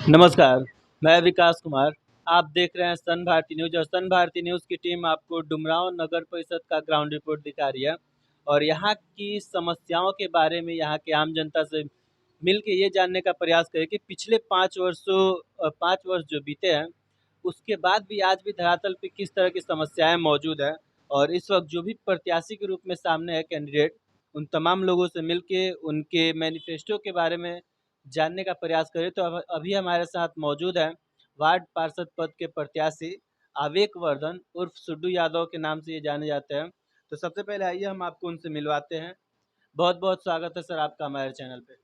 नमस्कार, मैं विकास कुमार। आप देख रहे हैं सन भारती न्यूज़ और सन भारती न्यूज़ की टीम आपको डुमरांव नगर परिषद का ग्राउंड रिपोर्ट दिखा रही है और यहाँ की समस्याओं के बारे में यहाँ के आम जनता से मिल के ये जानने का प्रयास करें कि पिछले 5 वर्ष जो बीते हैं, उसके बाद भी आज भी धरातल पे किस तरह की समस्याएँ मौजूद हैं और इस वक़्त जो भी प्रत्याशी के रूप में सामने है कैंडिडेट, उन तमाम लोगों से मिल के उनके मैनिफेस्टो के बारे में जानने का प्रयास करें। तो अब अभी हमारे साथ मौजूद हैं वार्ड पार्षद पद के प्रत्याशी आवेक वर्धन उर्फ सुड्डू यादव के नाम से ये जाने जाते हैं। तो सबसे पहले आइए हम आपको उनसे मिलवाते हैं। बहुत-बहुत स्वागत है सर आपका हमारे चैनल पे।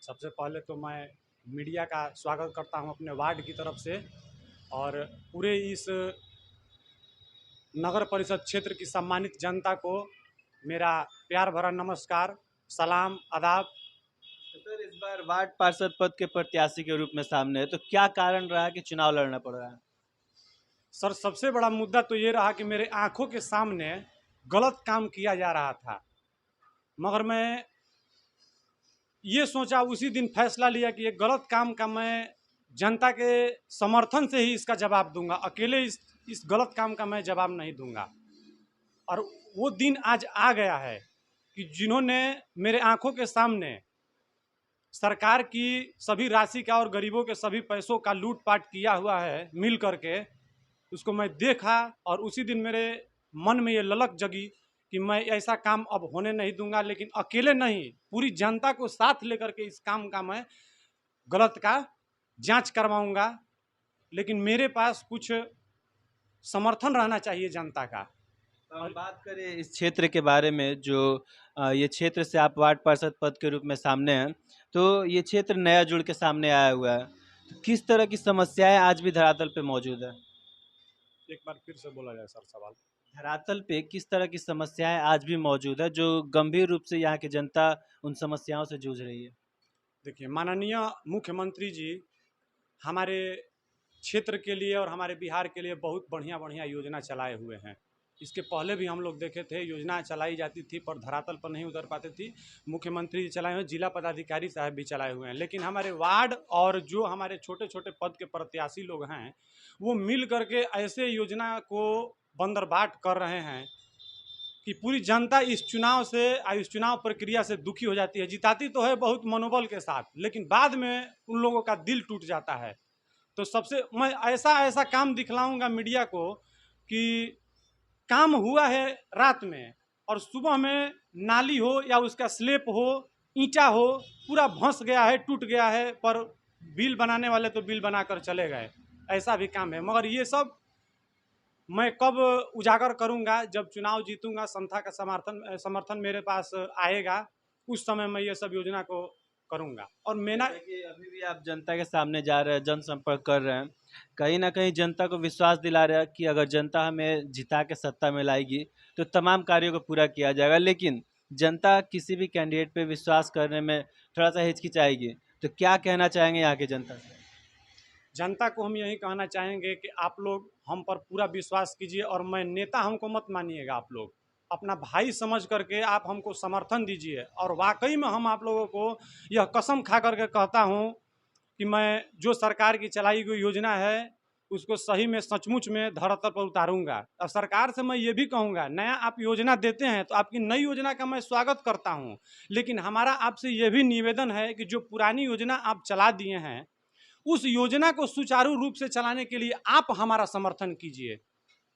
सबसे पहले तो मैं मीडिया का स्वागत करता हूं अपने वार्ड की तरफ से और पूरे इस नगर परिषद क्षेत्र की सम्मानित जनता को मेरा प्यार भरा नमस्कार, सलाम, आदाब। तो सर इस बार वार्ड पार्षद पद के प्रत्याशी के रूप में सामने है, तो क्या कारण रहा कि चुनाव लड़ना पड़ रहा है? सर, सबसे बड़ा मुद्दा तो ये रहा कि मेरे आंखों के सामने गलत काम किया जा रहा था, मगर मैं ये सोचा, उसी दिन फैसला लिया कि ये गलत काम का मैं जनता के समर्थन से ही इसका जवाब दूंगा। अकेले इस गलत काम का मैं जवाब नहीं दूंगा। और वो दिन आज आ गया है कि जिन्होंने मेरे आंखों के सामने सरकार की सभी राशि का और गरीबों के सभी पैसों का लूटपाट किया हुआ है मिल करके, उसको मैं देखा और उसी दिन मेरे मन में ये ललक जगी कि मैं ऐसा काम अब होने नहीं दूंगा। लेकिन अकेले नहीं, पूरी जनता को साथ लेकर के इस काम का मैं गलत का जांच करवाऊंगा। लेकिन मेरे पास कुछ समर्थन रहना चाहिए जनता का। तो हम बात करें इस क्षेत्र के बारे में जो ये क्षेत्र से आप वार्ड पार्षद पद के रूप में सामने हैं, तो ये क्षेत्र नया जुड़ के सामने आया हुआ है। तो किस तरह की समस्याएं आज भी धरातल पे मौजूद है? एक बार फिर से बोला जाए सर सवाल। धरातल पे किस तरह की समस्याएं आज भी मौजूद है जो गंभीर रूप से यहाँ की जनता उन समस्याओं से जूझ रही है? देखिए, माननीय मुख्यमंत्री जी हमारे क्षेत्र के लिए और हमारे बिहार के लिए बहुत बढ़िया बढ़िया योजना चलाए हुए हैं। इसके पहले भी हम लोग देखे थे, योजना चलाई जाती थी पर धरातल पर नहीं उतर पाती थी। मुख्यमंत्री जी चलाए हुए, जिला पदाधिकारी साहब भी चलाए हुए हैं। लेकिन हमारे वार्ड और जो हमारे छोटे छोटे पद के प्रत्याशी लोग हैं, वो मिल करके ऐसे योजना को बंदरबाट कर रहे हैं कि पूरी जनता इस चुनाव प्रक्रिया से दुखी हो जाती है। जिताती तो है बहुत मनोबल के साथ, लेकिन बाद में उन लोगों का दिल टूट जाता है। तो सबसे मैं ऐसा ऐसा काम दिखलाऊंगा मीडिया को कि काम हुआ है रात में और सुबह में नाली हो या उसका स्लेप हो, ईंटा हो, पूरा धंस गया है, टूट गया है, पर बिल बनाने वाले तो बिल बनाकर चले गए। ऐसा भी काम है। मगर ये सब मैं कब उजागर करूंगा, जब चुनाव जीतूंगा, संस्था का समर्थन मेरे पास आएगा, उस समय मैं ये सब योजना को करूंगा। और मेरा देखिए अभी भी आप जनता के सामने जा रहे हैं, जनसंपर्क कर रहे हैं, कहीं ना कहीं जनता को विश्वास दिला रहे हैं कि अगर जनता हमें जिता के सत्ता में लाएगी तो तमाम कार्यों को पूरा किया जाएगा। लेकिन जनता किसी भी कैंडिडेट पे विश्वास करने में थोड़ा सा हिचकिचाएगी। तो क्या कहना चाहेंगे यहाँ की जनता से? जनता को हम यही कहना चाहेंगे कि आप लोग हम पर पूरा विश्वास कीजिए और मैं नेता हमको मत मानिएगा। आप लोग अपना भाई समझ करके आप हमको समर्थन दीजिए। और वाकई में हम आप लोगों को यह कसम खा करके कहता हूं कि मैं जो सरकार की चलाई हुई योजना है उसको सही में सचमुच में धरातल पर उतारूंगा। और सरकार से मैं ये भी कहूँगा, नया आप योजना देते हैं तो आपकी नई योजना का मैं स्वागत करता हूँ, लेकिन हमारा आपसे ये भी निवेदन है कि जो पुरानी योजना आप चला दिए हैं, उस योजना को सुचारू रूप से चलाने के लिए आप हमारा समर्थन कीजिए,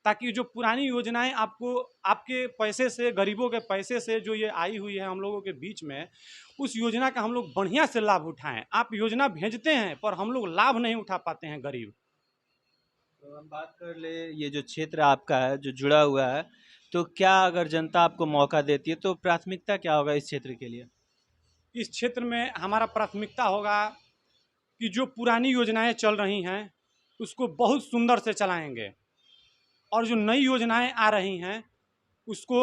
ताकि जो पुरानी योजनाएं आपको आपके पैसे से, गरीबों के पैसे से जो ये आई हुई है हम लोगों के बीच में, उस योजना का हम लोग बढ़िया से लाभ उठाएं। आप योजना भेजते हैं पर हम लोग लाभ नहीं उठा पाते हैं, गरीब। तो हम बात कर ले ये जो क्षेत्र आपका है जो जुड़ा हुआ है, तो क्या अगर जनता आपको मौका देती है तो प्राथमिकता क्या होगा इस क्षेत्र के लिए? इस क्षेत्र में हमारा प्राथमिकता होगा कि जो पुरानी योजनाएं चल रही हैं उसको बहुत सुंदर से चलाएंगे, और जो नई योजनाएं आ रही हैं उसको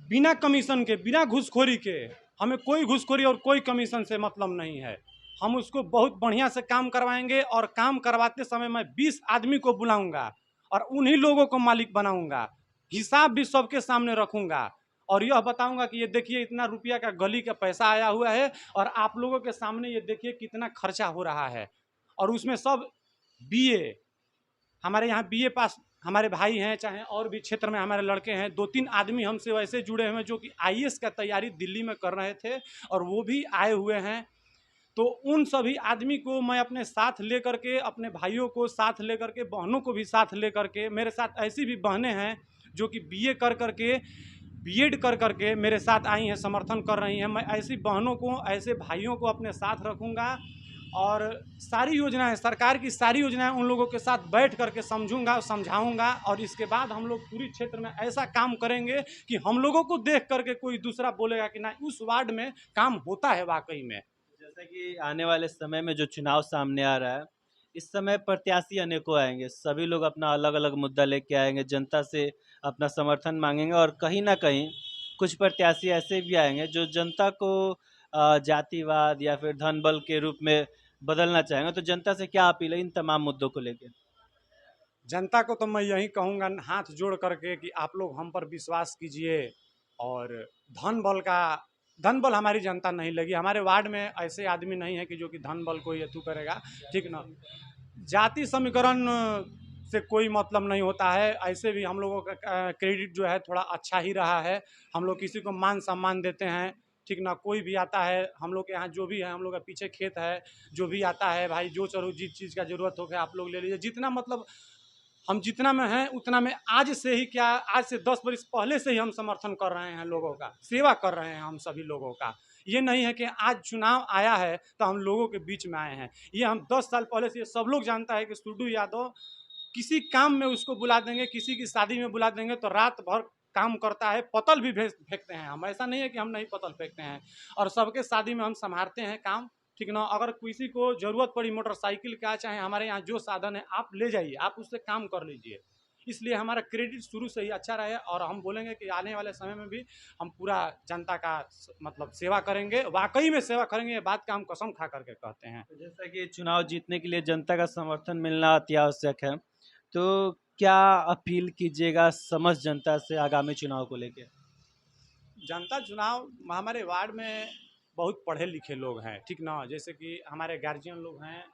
बिना कमीशन के, बिना घूसखोरी के, हमें कोई घूसखोरी और कोई कमीशन से मतलब नहीं है, हम उसको बहुत बढ़िया से काम करवाएंगे। और काम करवाते समय मैं 20 आदमी को बुलाऊंगा और उन्हीं लोगों को मालिक बनाऊंगा। हिसाब भी सबके सामने रखूंगा और यह बताऊंगा कि ये देखिए इतना रुपया का गली का पैसा आया हुआ है और आप लोगों के सामने ये देखिए कितना खर्चा हो रहा है। और उसमें सब बीए, हमारे यहाँ बीए पास हमारे भाई हैं, चाहे और भी क्षेत्र में हमारे लड़के हैं। 2-3 आदमी हमसे वैसे जुड़े हुए हैं जो कि आईएएस का तैयारी दिल्ली में कर रहे थे और वो भी आए हुए हैं। तो उन सभी आदमी को मैं अपने साथ लेकर के, अपने भाइयों को साथ लेकर के, बहनों को भी साथ लेकर के, मेरे साथ ऐसी भी बहनें हैं जो कि बीए कर करके, बीएड कर करके मेरे साथ आई हैं, समर्थन कर रही हैं। मैं ऐसी बहनों को, ऐसे भाइयों को अपने साथ रखूँगा और सारी योजनाएं, सरकार की सारी योजनाएं उन लोगों के साथ बैठ करके समझूंगा, समझाऊंगा और इसके बाद हम लोग पूरी क्षेत्र में ऐसा काम करेंगे कि हम लोगों को देख करके कोई दूसरा बोलेगा कि ना उस वार्ड में काम होता है वाकई में। जैसा कि आने वाले समय में जो चुनाव सामने आ रहा है, इस समय प्रत्याशी अनेकों आएंगे, सभी लोग अपना अलग अलग मुद्दा लेके आएंगे, जनता से अपना समर्थन मांगेंगे और कहीं ना कहीं कुछ प्रत्याशी ऐसे भी आएंगे जो जनता को जातिवाद या फिर धन बल के रूप में बदलना चाहेंगे। तो जनता से क्या अपील है इन तमाम मुद्दों को लेकर? जनता को तो मैं यही कहूँगा हाथ जोड़ करके कि आप लोग हम पर विश्वास कीजिए और धन बल हमारी जनता नहीं लगी। हमारे वार्ड में ऐसे आदमी नहीं है कि जो कि धन बल को हेतु करेगा, ठीक ना। जाति समीकरण से कोई मतलब नहीं होता है। ऐसे भी हम लोगों का क्रेडिट जो है थोड़ा अच्छा ही रहा है। हम लोग किसी को मान सम्मान देते हैं, ठीक ना। कोई भी आता है हम लोग के यहाँ, जो भी है, हम लोग का पीछे खेत है, जो भी आता है भाई, जो चलो जिस चीज़ का ज़रूरत हो गया आप लोग ले लीजिए। जितना मतलब हम जितना में हैं उतना में आज से ही क्या, आज से 10 वर्ष पहले से ही हम समर्थन कर रहे हैं, लोगों का सेवा कर रहे हैं हम सभी लोगों का। ये नहीं है कि आज चुनाव आया है तो हम लोगों के बीच में आए हैं। ये हम 10 साल पहले से ये सब लोग जानता है कि सुड्डू यादव किसी काम में उसको बुला देंगे, किसी की शादी में बुला देंगे तो रात भर काम करता है, पतल भी फेंकते हैं हम। ऐसा नहीं है कि हम नहीं पतल फेंकते हैं और सबके शादी में हम संभालते हैं काम, ठीक ना। अगर किसी को ज़रूरत पड़ी मोटरसाइकिल का, चाहे हमारे यहाँ जो साधन है आप ले जाइए, आप उससे काम कर लीजिए। इसलिए हमारा क्रेडिट शुरू से ही अच्छा रहा है और हम बोलेंगे कि आने वाले समय में भी हम पूरा जनता का मतलब सेवा करेंगे, वाकई में सेवा करेंगे। ये बात का हम कसम खा करके कहते हैं। तो जैसा कि चुनाव जीतने के लिए जनता का समर्थन मिलना अति आवश्यक है, तो क्या अपील कीजिएगा समझ जनता से आगामी चुनाव को लेकर? जनता चुनाव, हमारे वार्ड में बहुत पढ़े लिखे लोग हैं, ठीक ना। जैसे कि हमारे गार्जियन लोग हैं,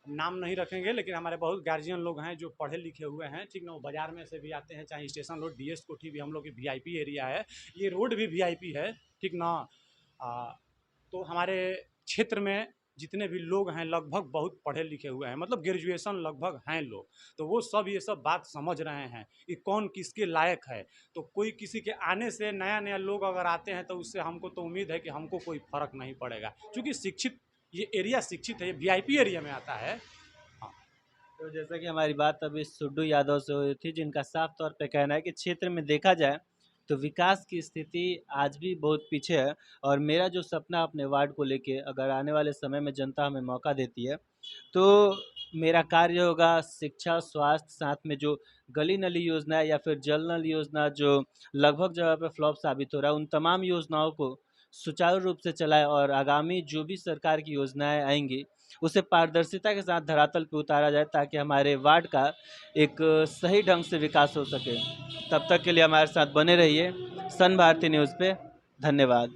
नाम नहीं रखेंगे लेकिन हमारे बहुत गार्जियन लोग हैं जो पढ़े लिखे हुए हैं, ठीक ना। वो बाज़ार में से भी आते हैं, चाहे स्टेशन रोड, डीएस कोठी भी हम लोग की वीआईपी एरिया है, ये रोड भी वीआईपी है, ठीक ना। तो हमारे क्षेत्र में जितने भी लोग हैं लगभग बहुत पढ़े लिखे हुए हैं, मतलब ग्रेजुएशन लगभग हैं लोग। तो वो सब ये सब बात समझ रहे हैं कि कौन किसके लायक है। तो कोई किसी के आने से, नया नया लोग अगर आते हैं तो उससे हमको तो उम्मीद है कि हमको कोई फ़र्क नहीं पड़ेगा, क्योंकि शिक्षित, ये एरिया शिक्षित है, ये वीआईपी एरिया में आता है। हाँ। तो जैसा कि हमारी बात अभी सुड्डू यादव से हुई थी, जिनका साफ तौर पे कहना है कि क्षेत्र में देखा जाए तो विकास की स्थिति आज भी बहुत पीछे है और मेरा जो सपना अपने वार्ड को लेके, अगर आने वाले समय में जनता हमें मौका देती है तो मेरा कार्य होगा शिक्षा, स्वास्थ्य, साथ में जो गली नली योजना है या फिर जल नल योजना जो लगभग जगह पे फ्लॉप साबित हो रहा है, उन तमाम योजनाओं को सुचारू रूप से चलाएं और आगामी जो भी सरकार की योजनाएं आएंगी उसे पारदर्शिता के साथ धरातल पर उतारा जाए ताकि हमारे वार्ड का एक सही ढंग से विकास हो सके। तब तक के लिए हमारे साथ बने रहिए सन भारती न्यूज़ पे। धन्यवाद।